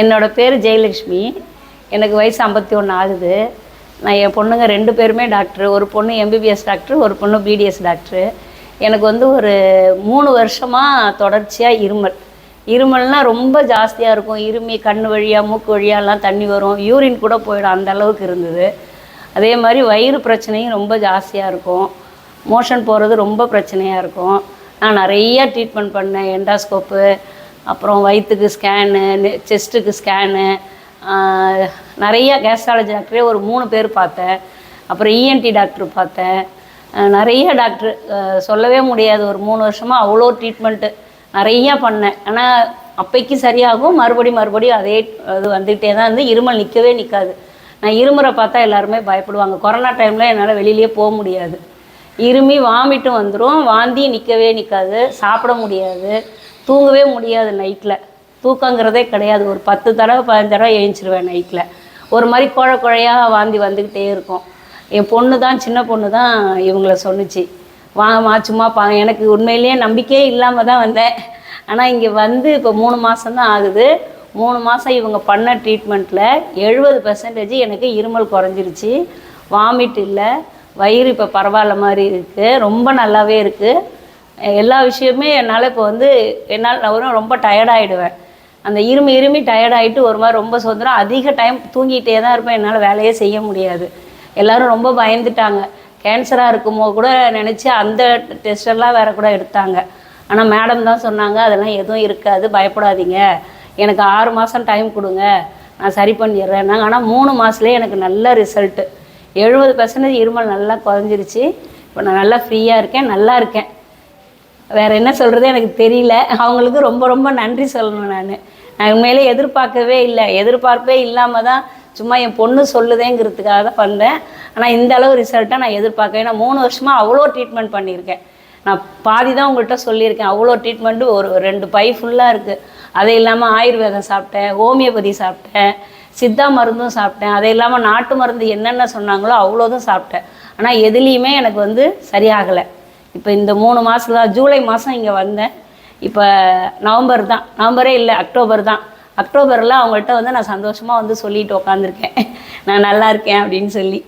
என்னோடய பேர் ஜெயலக்ஷ்மி. எனக்கு வயசு 51 ஆகுது. நான் என் பொண்ணுங்க 2 பேருமே டாக்டரு. ஒரு பொண்ணு எம்பிபிஎஸ் டாக்டரு, ஒரு பொண்ணு பிடிஎஸ் டாக்டரு. எனக்கு வந்து ஒரு 3 வருஷமாக தொடர்ச்சியாக இருமல்னால் ரொம்ப ஜாஸ்தியாக இருக்கும். இருமி கண் வழியாக மூக்கு வழியாலாம் தண்ணி வரும், யூரின் கூட போயிடும், அந்த அளவுக்கு இருந்தது. அதே மாதிரி வயிறு பிரச்சனையும் ரொம்ப ஜாஸ்தியாக இருக்கும், மோஷன் போகிறது ரொம்ப பிரச்சனையாக இருக்கும். நான் நிறையா ட்ரீட்மெண்ட் பண்ணேன். எண்டாஸ்கோப்பு, அப்புறம் வயிற்றுக்கு ஸ்கேனு, செஸ்ட்டுக்கு ஸ்கேனு, நிறையா கேஸ்ட்ராலஜி டாக்டரே ஒரு 3 பேர் பார்த்தேன். அப்புறம் இஎன்டி டாக்டர் பார்த்தேன். நிறைய டாக்டரு சொல்லவே முடியாது. ஒரு 3 வருஷமாக அவ்வளோ ட்ரீட்மெண்ட்டு நிறையா பண்ணேன். ஆனால் அப்போக்கி சரியாகும், மறுபடியும் அதே இது வந்துக்கிட்டே தான் இருந்து இருமல் நிற்கவே நிற்காது. நான் இருமுறை பார்த்தா எல்லாருமே பயப்படுவாங்க. கொரோனா டைமில் என்னால் வெளியிலே போக முடியாது. இருமி வாமிட்டும் வந்துடும், வாந்தி நிற்கவே நிற்காது, சாப்பிட முடியாது, தூங்கவே முடியாது. நைட்டில் தூக்கங்கிறதே கிடையாது. ஒரு 10 தடவை 15 தடவை எழுந்திருவேன் நைட்டில். ஒரு மாதிரி குழையாக வாந்தி வந்துக்கிட்டே இருக்கும். என் பொண்ணு தான், சின்ன பொண்ணு தான் இவங்கள சொன்னிச்சு, வாங்கம்மா சும்மா எனக்கு உண்மையிலேயே நம்பிக்கையே இல்லாமல் தான் வந்தேன். ஆனால் இங்கே வந்து இப்போ 3 மாதம்தான் ஆகுது. 3 மாதம் இவங்க பண்ண ட்ரீட்மெண்ட்டில் 70% எனக்கு இருமல் குறைஞ்சிருச்சு. வாமிட் இல்லை, வயிறு இப்போ பரவாயில்ல மாதிரி இருக்குது, ரொம்ப நல்லாவே இருக்குது. எல்லா விஷயமே என்னால் இப்போ வந்து நான் ரொம்ப டயர்டாகிடுவேன். அந்த இருமி டயர்டாகிட்டு ஒரு மாதிரி ரொம்ப சொந்தரம், அதிக டைம் தூங்கிட்டே தான் இருப்பேன். என்னால் வேலையே செய்ய முடியாது. எல்லோரும் ரொம்ப பயந்துட்டாங்க. கேன்சராக இருக்குமோ கூட நினச்சி அந்த டெஸ்டெல்லாம் வேறு கூட எடுத்தாங்க. ஆனால் மேடம் தான் சொன்னாங்க, அதெல்லாம் எதுவும் இருக்காது, பயப்படாதீங்க, எனக்கு 6 மாதம் டைம் கொடுங்க, நான் சரி பண்ணிடுறேன். ஆனால் 3 மாதத்துலேயே எனக்கு நல்ல ரிசல்ட்டு. 70% இருமல் நல்லா குறைஞ்சிருச்சு. இப்போ நான் நல்லா ஃப்ரீயாக இருக்கேன், நல்லா இருக்கேன். வேறு என்ன சொல்கிறது எனக்கு தெரியல. அவங்களுக்கு ரொம்ப நன்றி சொல்லணும். நான் உண்மையிலே எதிர்பார்ப்பே இல்லாமல் தான் சும்மா என் பொண்ணு சொல்லுதேங்கிறதுக்காக தான் பண்ணேன். ஆனால் இந்த அளவு ரிசல்ட்டாக நான் எதிர்பார்க்கவே. நான் 3 வருஷமாக அவ்வளோ ட்ரீட்மெண்ட் பண்ணியிருக்கேன். நான் பாதி தான் உங்கள்கிட்ட சொல்லியிருக்கேன். அவ்வளோ ட்ரீட்மெண்ட்டு ஒரு 2 பை ஃபுல்லாக இருக்குது. அது இல்லாமல் ஆயுர்வேதம் சாப்பிட்டேன், ஹோமியோபதி சாப்பிட்டேன், சித்தா மருந்தும் சாப்பிட்டேன். அது இல்லாமல் நாட்டு மருந்து என்னென்ன சொன்னாங்களோ அவ்வளோதும் சாப்பிட்டேன். ஆனால் எதுலேயுமே எனக்கு வந்து சரியாகலை. இப்போ இந்த 3 மாதம் தான், ஜூலை மாதம் இங்கே வந்தேன். இப்போ நவம்பரே இல்லை, அக்டோபர் தான். அக்டோபரில் அவங்கள்ட்ட வந்து நான் சந்தோஷமாக வந்து சொல்லிட்டு உக்காந்துருக்கேன், நான் நல்லா இருக்கேன் அப்படின்னு சொல்லி.